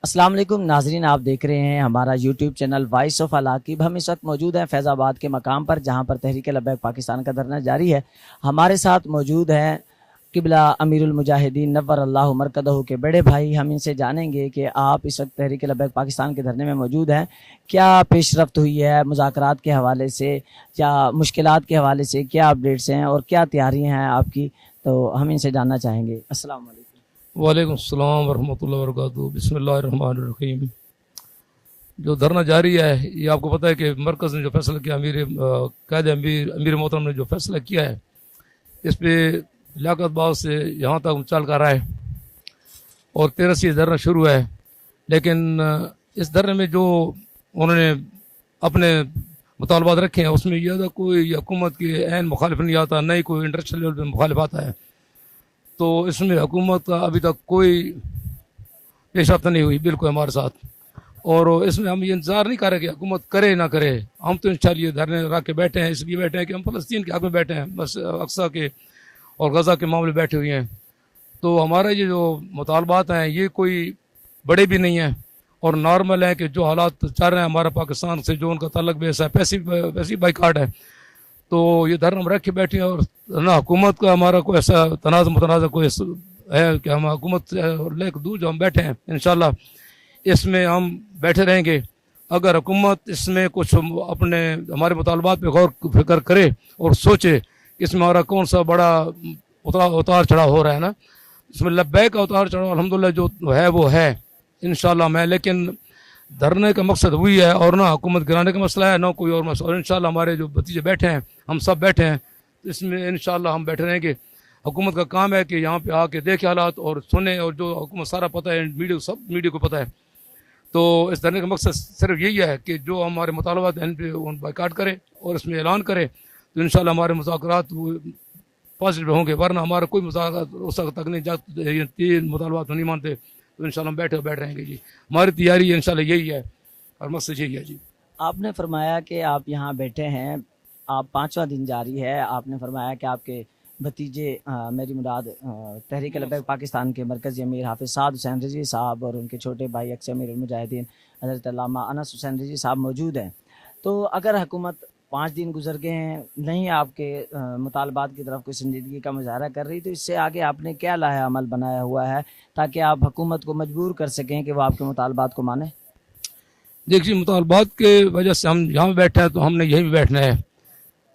السلام علیکم ناظرین، آپ دیکھ رہے ہیں ہمارا یوٹیوب چینل وائس آف العاقب۔ ہم اس وقت موجود ہیں فیض آباد کے مقام پر، جہاں پر تحریک لبیک پاکستان کا دھرنا جاری ہے۔ ہمارے ساتھ موجود ہیں قبلہ امیر المجاہدین نور اللہ مرکزہ کے بڑے بھائی۔ ہم ان سے جانیں گے کہ آپ اس وقت تحریک لبیک پاکستان کے دھرنے میں موجود ہیں، کیا پیش رفت ہوئی ہے مذاکرات کے حوالے سے یا مشکلات کے حوالے سے، کیا اپڈیٹس ہیں اور کیا تیاریاں ہیں آپ کی، تو ہم ان سے جاننا چاہیں گے۔ السلام علیکم۔ وعلیکم السلام ورحمۃ اللہ وبرکاتہ۔ بسم اللہ الرحمن الرحیم۔ جو دھرنا جاری ہے، یہ آپ کو پتہ ہے کہ مرکز نے جو فیصلہ کیا، امیر محترم نے جو فیصلہ کیا ہے، اس پہ لیاقت باغ سے یہاں تک چل کر رہا ہے اور 13 سے دھرنا شروع ہے۔ لیکن اس دھرنے میں جو انہوں نے اپنے مطالبات رکھے ہیں، اس میں یہ تھا کوئی حکومت کے عین مخالف نہیں آتا، نہ ہی کوئی انٹرنیشنل لیول پہ مخالف آتا ہے۔ تو اس میں حکومت کا ابھی تک کوئی پیش رفت نہیں ہوئی بالکل ہمارے ساتھ، اور اس میں ہم یہ انتظار نہیں کر رہے کہ حکومت کرے نہ کرے۔ ہم تو انشاءاللہ یہ دھرنے رکھ کے بیٹھے ہیں، اس لیے بیٹھے ہیں کہ ہم فلسطین کے حق میں بیٹھے ہیں، بس اقصیٰ کے اور غزہ کے معاملے بیٹھے ہوئے ہیں۔ تو ہمارے یہ جو مطالبات ہیں، یہ کوئی بڑے بھی نہیں ہیں اور نارمل ہیں، کہ جو حالات چل رہے ہیں ہمارا پاکستان سے، جو ان کا تعلق بیس ہے، پیسی بائیکاٹ ہے، تو یہ دھرنا ہم رکھ کے بیٹھے ہیں۔ اور نہ حکومت کا ہمارا کوئی ایسا متنازع کوئی ہے کہ ہم حکومت لے کے دور جو ہم بیٹھے ہیں، انشاءاللہ اس میں ہم بیٹھے رہیں گے۔ اگر حکومت اس میں کچھ اپنے ہمارے مطالبات پہ غور فکر کرے اور سوچے کہ اس میں ہمارا کون سا بڑا اتار چڑھاؤ ہو رہا ہے نا، اس میں لبیک کا اتار چڑھاؤ الحمدللہ جو ہے وہ ہے انشاءاللہ میں، لیکن دھرنے کا مقصد وہی ہے، اور نہ حکومت گرانے کا مسئلہ ہے، نہ کوئی اور مسئلہ۔ اور انشاءاللہ ہمارے جو بھتیجے بیٹھے ہیں، ہم سب بیٹھے ہیں، اس میں انشاءاللہ ہم بیٹھے رہیں گے۔ حکومت کا کام ہے کہ یہاں پہ آ کے دیکھے حالات اور سنیں، اور جو حکومت سارا پتہ ہے، سب میڈیا کو پتہ ہے۔ تو اس دھرنے کا مقصد صرف یہی ہے کہ جو ہمارے مطالبات ہیں ان پہ بائیکاٹ کرے اور اس میں اعلان کرے، تو انشاءاللہ ہمارے مذاکرات پازیٹیو ہوں گے، ورنہ ہمارا کوئی مذاکرات اس وقت تک نہیں جاتے، یہ 3 مطالبات نہیں مانتے، تو انشاءاللہ ہم بیٹھ رہیں گے۔ جی ہماری تیاری انشاءاللہ یہی ہے اور مقصد یہی ہے۔ جی آپ نے فرمایا کہ آپ یہاں بیٹھے ہیں، آپ 5واں دن جاری ہے۔ آپ نے فرمایا کہ آپ کے بھتیجے میری مراد تحریک لبیک پاکستان کے مرکزی امیر حافظ سعد حسین رضوی صاحب اور ان کے چھوٹے بھائی اکثر امیر المجاہدین حضرت علامہ انس حسین رضوی صاحب موجود ہیں۔ تو اگر حکومت 5 دن گزر گئے ہیں، نہیں آپ کے مطالبات کی طرف کوئی سنجیدگی کا مظاہرہ کر رہی، تو اس سے آگے آپ نے کیا لاحہ عمل بنایا ہوا ہے تاکہ آپ حکومت کو مجبور کر سکیں کہ وہ آپ کے مطالبات کو مانیں؟ دیکھیے، مطالبات کے وجہ سے ہم یہاں بیٹھے ہیں، تو ہم نے یہیں بھی بیٹھنا ہے۔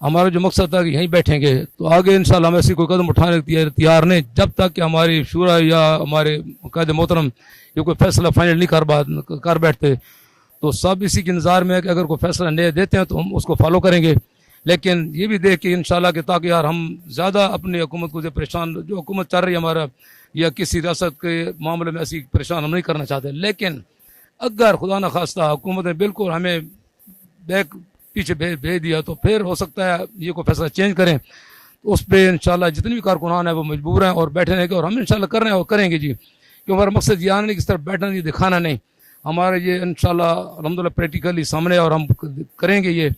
ہمارا جو مقصد تھا کہ یہیں بیٹھیں گے، تو آگے انشاءاللہ ہم ایسی کوئی قدم اٹھانے کے تیار نہیں جب تک کہ ہماری شورا یا ہمارے قائد محترم یہ کوئی فیصلہ فائنل نہیں کر بیٹھتے۔ تو سب اسی کے انتظار میں ہے کہ اگر کوئی فیصلہ نہیں دیتے ہیں تو ہم اس کو فالو کریں گے، لیکن یہ بھی دیکھ کے انشاءاللہ کہ تاکہ یار ہم زیادہ اپنی حکومت کو پریشان، جو حکومت چل رہی ہے ہمارا، یا کسی ریاست کے معاملے میں ایسی پریشان ہم نہیں کرنا چاہتے، لیکن اگر خدا نخواستہ حکومت نے بالکل ہمیں پیچھے بھیج دیا، تو پھر ہو سکتا ہے یہ کوئی فیصلہ چینج کریں، تو اس پہ انشاءاللہ جتنی بھی کارکنان ہیں وہ مجبور ہیں اور بیٹھے رہیں گے، اور ہم انشاءاللہ کر رہے ہیں اور کریں گے۔ جی کہ ہمارا مقصد یہ نہیں کہ اس طرح بیٹھنا نہیں، دکھانا نہیں، ہمارا یہ انشاءاللہ الحمدللہ پریکٹیکلی سامنے، اور ہم کریں گے یہ۔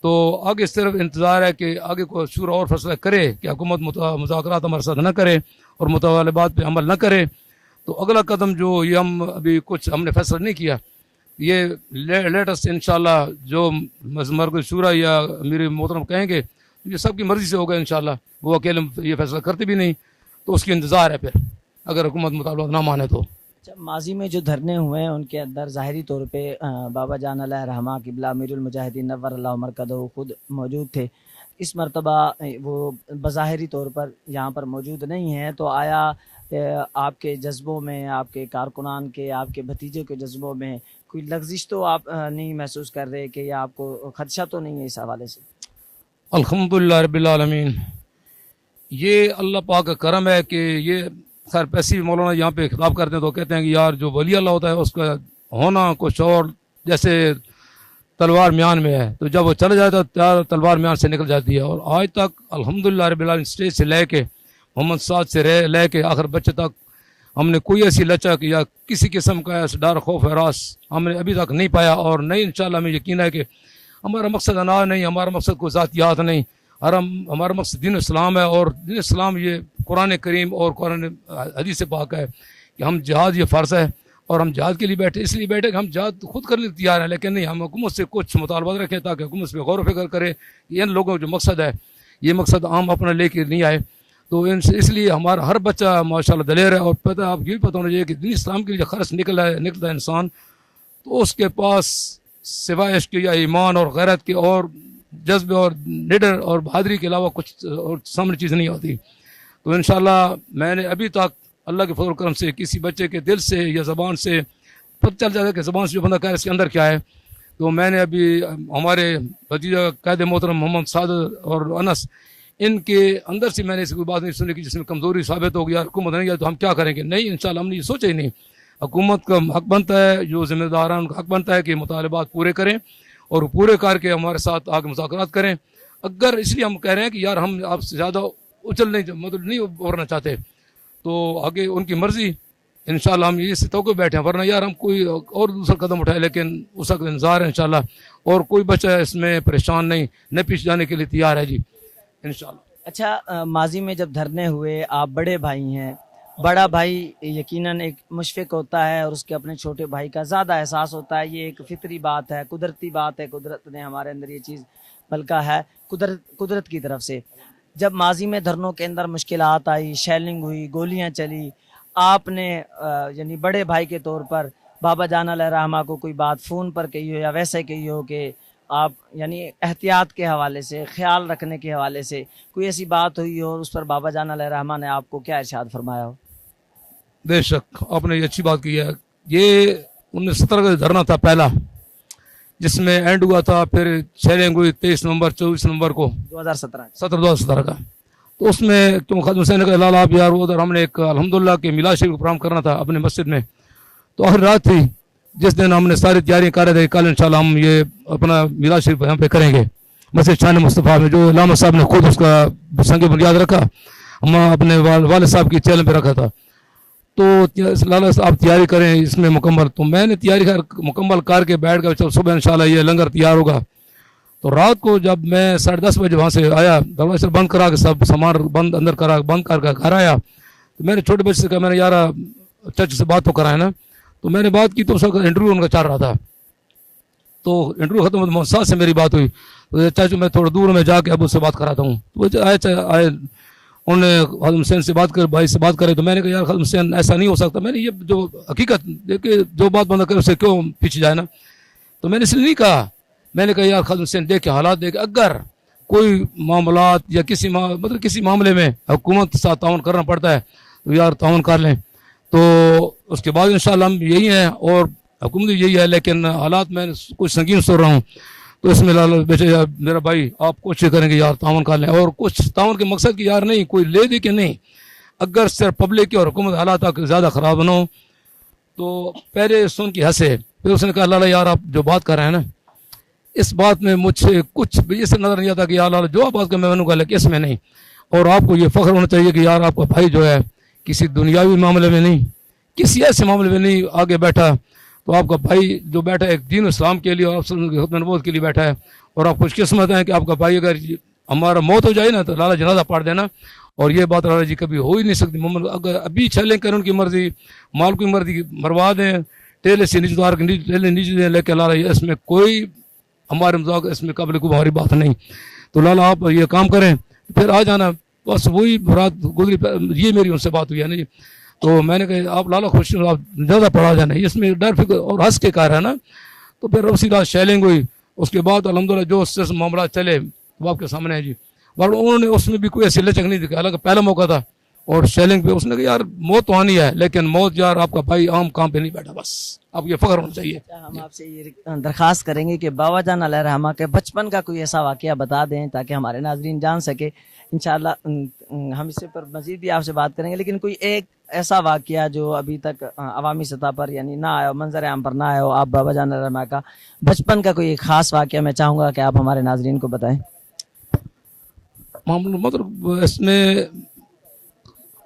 تو آگے صرف انتظار ہے کہ آگے کوئی شورا اور فیصلہ کرے کہ حکومت مذاکرات ہمارے ساتھ نہ کرے اور مطالبات پہ عمل نہ کرے، تو اگلا قدم جو یہ ہم نے فیصلہ نہیں کیا، یہ لیٹسٹ انشاءاللہ جو مرکز شورا یا امیر محترم کہیں گے، یہ سب کی مرضی سے ہوگا انشاءاللہ، وہ اکیلے یہ فیصلہ کرتے بھی نہیں، تو اس کی انتظار ہے پھر اگر حکومت مطالبات نہ مانے تو۔ ماضی میں جو دھرنے ہوئے ہیں ان کے اندر ظاہری طور پہ بابا جان علیہ رحمہ قبلہ امیر المجاہدین نور اللہ مرکزہ خود موجود تھے، اس مرتبہ وہ بظاہری طور پر یہاں پر موجود نہیں ہیں، تو آیا آپ کے جذبوں میں، آپ کے کارکنان کے، آپ کے بھتیجے کے جذبوں میں کوئی لغزش تو آپ نہیں محسوس کر رہے کہ یا آپ کو خدشہ تو نہیں ہے اس حوالے سے؟ الحمدللہ رب العالمین، یہ اللہ پاک کا کرم ہے کہ یہ خیر پیسی مولانا یہاں پہ خطاب کرتے ہیں تو کہتے ہیں کہ یار جو ولی اللہ ہوتا ہے اس کا ہونا کچھ اور جیسے تلوار میان میں ہے، تو جب وہ چلا جاتا ہے تلوار میان سے نکل جاتی ہے۔ اور آج تک الحمدللہ رب العالمین اسٹیج سے لے کے محمد سعد سے لے کے آخر بچے تک ہم نے کوئی ایسی لچک یا کسی قسم کا ایسا ڈر، خوف، ہراس ہم نے ابھی تک نہیں پایا، اور نہیں انشاءاللہ ہمیں یقین ہے کہ ہمارا مقصد انار نہیں، ہمارا مقصد کوئی ذاتیات نہیں، ہمارا مقصد دین اسلام ہے، اور دین اسلام یہ قرآن کریم اور قرآن حدیث پاک ہے کہ ہم جہاد یہ فرض ہے، اور ہم جہاد کے لیے بیٹھے، اس لیے بیٹھے کہ ہم جہاد خود کرنے کو تیار ہیں، لیکن نہیں، ہم حکومت سے کچھ مطالبات رکھیں تاکہ حکومت پہ غور و فکر کرے کہ ان لوگوں کا جو مقصد ہے یہ مقصد عام اپنا لے کے نہیں آئے. تو اس لیے ہمارا ہر بچہ ماشاء اللہ دلیر ہے. اور پتہ آپ یہ بھی پتہ ہونا چاہیے کہ دین اسلام کے لیے جو خرچ نکلتا ہے انسان، تو اس کے پاس سوائے عشق یا ایمان اور غیرت کے اور جذبے اور نڈر اور بہادری کے علاوہ کچھ اور سامنے چیز نہیں ہوتی. تو انشاءاللہ میں نے ابھی تک اللہ کے فضل و کرم سے کسی بچے کے دل سے یا زبان سے پتہ چل جاتا ہے کہ زبان سے جو بندہ کہہ رہا ہے اس کے اندر کیا ہے. تو میں نے ابھی ہمارے بھتیجا قائد محترم محمد سعد اور انس، ان کے اندر سے میں نے ایسی کوئی بات نہیں سنی کہ جس میں کمزوری ثابت ہو گیا، حکومت نہیں ہے تو ہم کیا کریں گے. نہیں، انشاءاللہ ہم نے یہ سوچا ہی نہیں. حکومت کا حق بنتا ہے، جو ذمہ داران کا حق بنتا ہے کہ مطالبات پورے کریں اور پورے کر کے ہمارے ساتھ آگے مذاکرات کریں. اگر اس لیے ہم کہہ رہے ہیں کہ یار ہم آپ سے زیادہ نہیں ابھرنا چاہتے، تو آگے ان کی مرضی. انشاءاللہ ہم یہ توقع بیٹھے ہیں، ورنہ یار ہم کوئی اور دوسرا قدم اٹھائے، لیکن اس وقت انتظار ہے انشاءاللہ. اور کوئی بچہ اس میں پریشان نہیں، نہ پیچھے جانے کے لیے تیار ہے جی انشاءاللہ. اچھا، ماضی میں جب دھرنے ہوئے، آپ بڑے بھائی ہیں، بڑا بھائی یقیناً ایک مشفق ہوتا ہے اور اس کے اپنے چھوٹے بھائی کا زیادہ احساس ہوتا ہے. یہ ایک فطری بات ہے، قدرتی بات ہے، قدرت نے ہمارے اندر یہ چیز پلکا ہے قدرت کی طرف سے. جب ماضی میں دھرنوں کے اندر مشکلات آئی، شیلنگ ہوئی، گولیاں چلی، آپ نے یعنی بڑے بھائی کے طور پر بابا جان علیہ رحمہ کو کوئی بات فون پر کہی ہو یا ویسے کہی ہو کہ آپ یعنی احتیاط کے حوالے سے، خیال رکھنے کے حوالے سے کوئی ایسی بات ہوئی ہو اور اس پر بابا جان علیہ رحمہ نے آپ کو کیا ارشاد فرمایا ہو؟ بے شک آپ نے یہ اچھی بات کی ہے. یہ 1970 کا دھرنا تھا پہلا، جس میں اینڈ ہوا تھا، پھر شیلنگ ہوئی 23 نومبر 24 نومبر کو 2017 کا. تو اس میں کیوں خادم حسین نے کہا لال آپ یار ادھر ہم نے ایک الحمدللہ کے میلاد شریف کو پروگرام کرنا تھا اپنے مسجد میں. تو آخر رات تھی جس دن ہم نے ساری تیاریاں کر رہے تھے، کل انشاءاللہ ہم یہ اپنا میلاد شریف یہاں پہ کریں گے مسجد شان مصطفیٰ میں، جو علامہ صاحب نے خود اس کا سنگ بنیاد رکھا، ہم اپنے والد صاحب کی چیلنج پہ رکھا تھا. تو لالا صاحب تیاری کریں اس میں مکمل. تو میں نے تیاری مکمل کر کے بیٹھ گیا، چل صبح انشاءاللہ یہ لنگر تیار ہوگا. تو رات کو جب میں 10:30 بجے وہاں سے آیا، دروازے بند کرا کے سب سامان بند کر کے گھر آیا، تو میں نے چھوٹے بچے سے کہا میں نے یار چچ سے بات تو کرائے نا. تو میں نے بات کی تو اس وقت انٹرویو ان کا چل رہا تھا. تو انٹرویو ختم ہو تو محمد صاحب سے میری بات ہوئی. تو چاچو میں تھوڑا دور میں جا کے ابو سے بات کراتا ہوں. تو آئے انہوں نے خادم حسین سے بات کر، بھائی سے بات کرے. تو میں نے کہا یار خادم حسین ایسا نہیں ہو سکتا. میں نے یہ جو حقیقت دیکھے، جو بات بندہ کرے اسے کیوں پیچھے جائے نا. تو میں نے اس لیے نہیں کہا. میں نے کہا یار خادم حسین دیکھ کے حالات دیکھ، اگر کوئی معاملات یا کسی معاملے میں حکومت کے ساتھ تعاون کرنا پڑتا ہے تو یار تعاون کر لیں. تو اس کے بعد انشاءاللہ ہم یہی ہیں اور حکومت یہی ہے، لیکن حالات میں کچھ سنگین سن رہا ہوں. تو اس میں بیٹے میرا بھائی آپ کوشش کریں گے یار تعاون کر لیں. اور کچھ تعاون کے مقصد کی یار نہیں کوئی لے دے کے نہیں، اگر صرف پبلک کی اور حکومت حالات زیادہ خراب نہ ہو. تو پہلے سن کے ہنسے، پھر اس نے کہا لالا یار آپ جو بات کر رہے ہیں نا اس بات میں مجھ سے کچھ بھی اس نظر نہیں آتا کہ یار لالا جو بات کر میں نے کہا لیکن اس میں نہیں. اور آپ کو یہ فخر ہونا چاہیے کہ یار آپ کا بھائی جو ہے کسی دنیاوی معاملے میں نہیں، کسی ایسے معاملے میں نہیں آگے بیٹھا. تو آپ کا بھائی جو بیٹھا ہے ایک دین اسلام کے لیے اور ختم نبوت کے لیے بیٹھا ہے. اور آپ خوش قسمت ہیں کہ آپ کا بھائی اگر ہمارا موت ہو جائے نا تو لالا جنازہ پڑھ دینا. اور یہ بات لالا جی کبھی ہو ہی نہیں سکتی. محمد اگر ابھی چھلیں کریں ان کی مرضی، مال کی مرضی مروا دیں، ٹیلے سے نیچے دار ٹیلے نیچے دیں، لیکن لالا اس میں کوئی ہمارے مذاق اس میں قبل کو ہماری بات نہیں. تو لالا آپ یہ کام کریں پھر آ جانا. بس وہی رات گزری، یہ میری ان سے بات ہوئی ہے نا جی. تو میں نے کہا آپ لالا خوش آپ زیادہ پڑھا جانا، اس میں ڈر فکر اور ہنس کے کہہ رہا ہے نا. تو پھر اسی رات شیلنگ ہوئی. اس کے بعد الحمدللہ جو اس سے معاملات چلے وہ آپ کے سامنے ہے جی. اور انہوں نے اس میں بھی کوئی ایسی لچک نہیں دکھا، حالانکہ پہلا موقع تھا. اور شیلنگ پہ اس نے کہا یار موت تو آنی ہے لیکن موت یار آپ کا بھائی عام کام پہ نہیں بیٹھا، بس آپ یہ فخر ہونا چاہیے. ہم آپ سے یہ درخواست کریں گے کہ بابا جان علیہ رحمہ کے بچپن کا کوئی ایسا واقعہ بتا دیں تاکہ ہمارے ناظرین جان سکے. انشاءاللہ ہم اس سے پر مزید بھی آپ سے بات کریں گے، لیکن کوئی ایک ایسا واقعہ جو ابھی تک عوامی سطح پر یعنی نہ آیا ہو، منظر عام پر نہ آیا ہو، آپ بابا جان علیہ رحمہ کا بچپن کا کوئی ایک خاص واقعہ میں چاہوں گا کہ آپ ہمارے ناظرین کو بتائیں. مطلب اس میں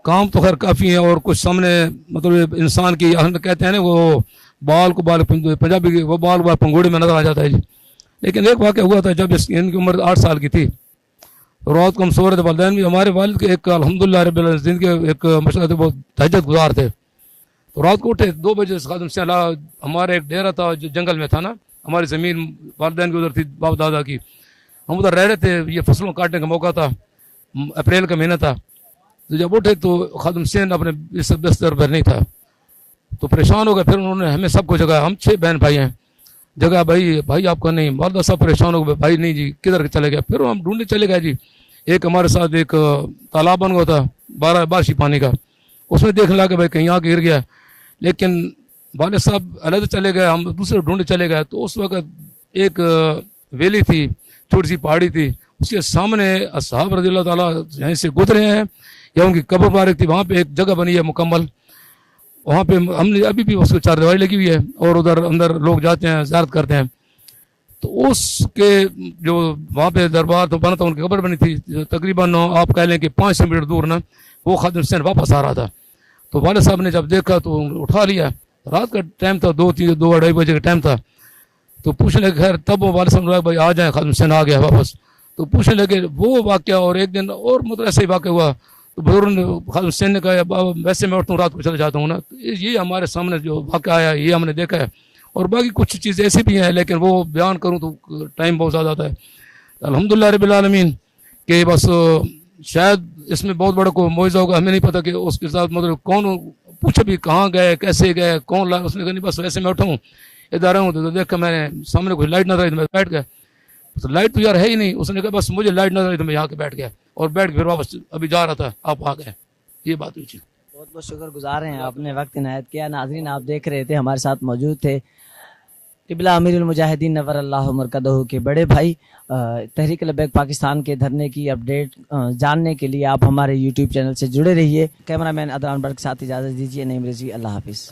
کام تو خیر کافی ہے اور کچھ سامنے مطلب انسان کی کہتے ہیں نا وہ بال پنجابی کی وہ بال پنگوڑی میں نظر آ جاتا ہے جی. لیکن ایک واقعہ ہوا تھا جب ان کی عمر 8 سال کی تھی. رات کو ہم سو رہے تھے، والدین بھی ہمارے والد کے ایک الحمدللہ رب العالمین کے ایک مشرق تھے، وہ تہجد گزار تھے. تو رات کو اٹھے 2 بجے خادم سے ہمارا ایک ڈیرا تھا جو جنگل میں تھا نا, ہماری زمین والدین کی ادھر تھی, باپ دادا کی, ہم ادھر رہ رہے تھے. یہ فصلوں کاٹنے کا موقع تھا, اپریل کا مہینہ تھا. تو جب اٹھے تو خادم حسین اپنے بستر پر نہیں تھا, تو پریشان ہو گئے. پھر انہوں نے ہمیں سب کو جگایا, ہم 6 بہن بھائی ہیں, جگہ بھائی آپ کا نہیں. والدہ سب پریشان ہو گئے, بھائی نہیں جی کدھر چلے گئے. پھر ہم ڈھونڈنے چلے گئے جی. ایک ہمارے ساتھ ایک تالاب بن گیا تھا 12 بارشی پانی کا, اس میں دیکھنے لگا کہ بھائی کہیں آ کے گر گیا. لیکن والد صاحب علیحدہ چلے گئے, ہم دوسرے ڈھونڈنے چلے گئے. تو اس وقت ایک ویلی تھی, چھوٹی سی پہاڑی تھی, اس کے سامنے اصحاب رضی اللہ تعالیٰ یہیں سے گزرے ہیں یا ان کی قبر مبارک تھی. وہاں پہ ایک جگہ بنی ہے مکمل, وہاں پہ ہم نے ابھی بھی اس کو چارپائی لگی ہوئی ہے, اور ادھر اندر لوگ جاتے ہیں زیارت کرتے ہیں. تو اس کے جو وہاں پہ دربار تو بنا تھا, ان کی قبر بنی تھی تقریباً آپ کہہ لیں کہ 500 میٹر دور نا. وہ خادم حسین واپس آ رہا تھا, تو والد صاحب نے جب دیکھا تو اٹھا لیا. رات کا ٹائم تھا, 2-2-2:30 بجے کا ٹائم تھا. تو پوچھنے لگے, خیر تب وہ والد صاحب نے بھائی آ جائیں, خادم حسین آ گیا واپس. تو پوچھنے لگے وہ واقعہ, اور ایک دن اور مطلب ایسے ہی واقعہ ہوا. تو بزرگ نے خادم حسین نے کہا بابا ویسے میں اٹھتا ہوں رات کو چلا جاتا ہوں نا. تو یہ ہمارے سامنے جو واقعہ آیا یہ ہم نے دیکھا ہے, اور باقی کچھ چیزیں ایسی بھی ہیں لیکن وہ بیان کروں تو ٹائم بہت زیادہ آتا ہے. الحمدللہ رب العالمین کہ بس شاید اس میں بہت بڑا کوئی معجزہ ہوگا, ہمیں نہیں پتہ کہ اس کے ساتھ مطلب کون, پوچھے بھی کہاں گئے کیسے گئے کون لائے. اس نے کہا نہیں بس ویسے میں اٹھا ہوں ادھر ہوں. تو دیکھ کر میں نے سامنے کوئی لائٹ نظر آئی تو میں بیٹھ گیا. تو لائٹ تو یار ہے ہی نہیں. اس نے کہا بس مجھے لائٹ نظر آئی تو میں یہاں کے بیٹھ گیا, اور بیٹھ کے پھر واپس ابھی جا رہا تھا آپ آ گئے. یہ بات ہوئی تھی. بہت بہت شکر گزار ہیں, آپ نے وقت عنایت کیا. ناظرین آپ دیکھ رہے تھے, ہمارے ساتھ موجود تھے قبلہ امیر المجاہدین نور اللہ مرکزہ کے بڑے بھائی. تحریک لبیک پاکستان کے دھرنے کی اپڈیٹ جاننے کے لیے آپ ہمارے یوٹیوب چینل سے جڑے رہیے. کیمرہ مین ادنان برق کے ساتھ اجازت دیجیے. نعیم رضوی, اللہ حافظ.